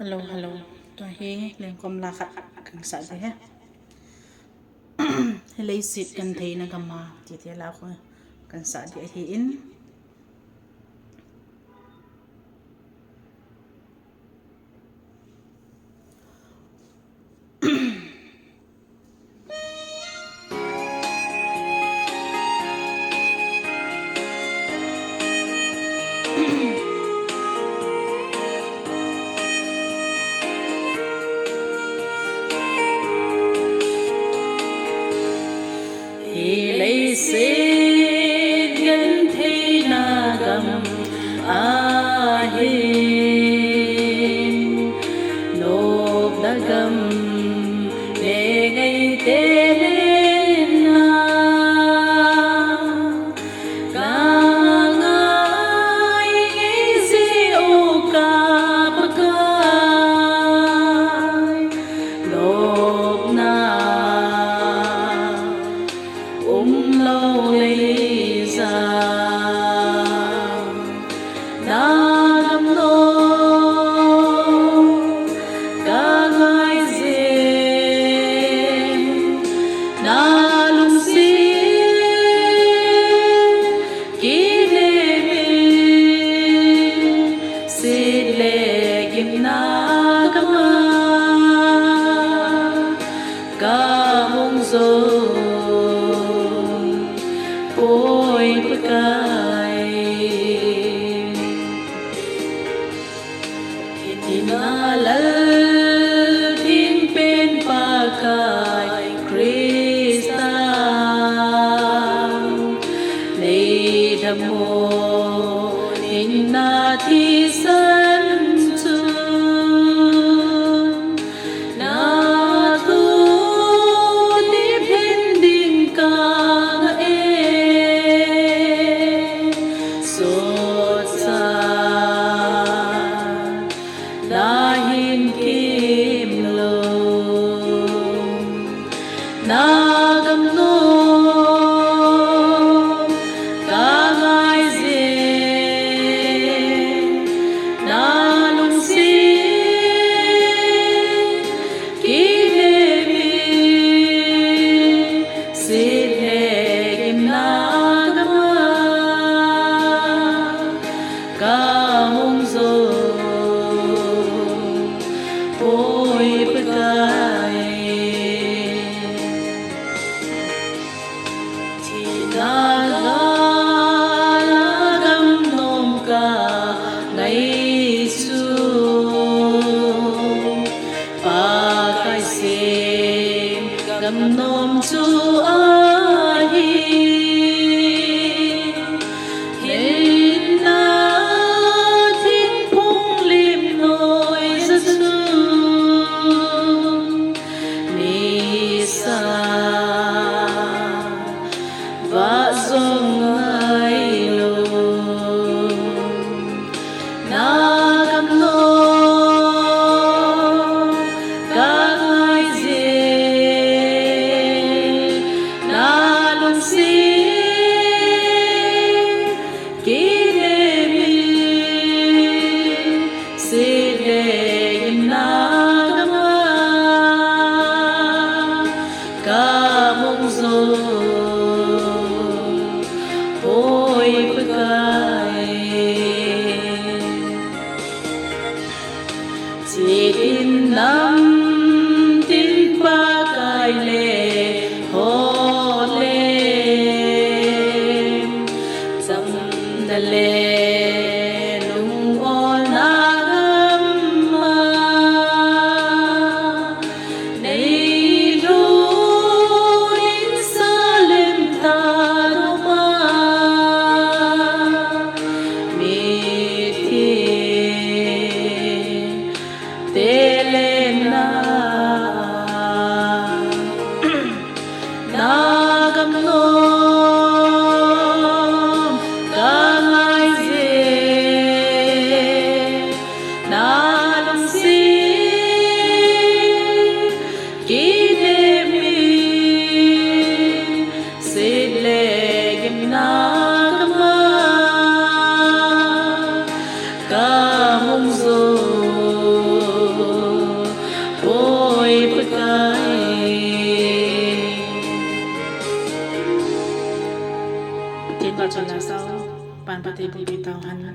Hello, hello. Tôi hi lên com la khát càng sợ thế ha. Lấy xịt gần thấy nó cầm mà chỉ thế là không càng sợ thì thì in. Thì lấy xịt gần thấy nó cầm hin nộp đã cầm để ngày tết lên na cả ngày ngày gì ô cả bậc ai nộp na lâu lấy ra đã đâm nô cả ngày dêm đã lung xin kỹ lệ mình xin lệ kim na cả mong rồi ôi pagkay itinalal din pen pagkay Krista nay damo ninatisan dahin kimlong nagamno kagay zin nalungsin kinemi sidlegim nagama kamungzo ôi pagkay thì nagam nom ka ngày xưa pagkay sim gam nom chu ai và dòng ai luôn na gam no các ai dễ na luôn xin kỹ lệ mình xin lệ na gam cả mong rồi ôi pagkay chỉ tin năm tin pagkay lệ hồ lên dầm đà lệ lung ô na gam ma nay lu in sa lem ta Telena tin ka chola sao pan pate bu bi tau han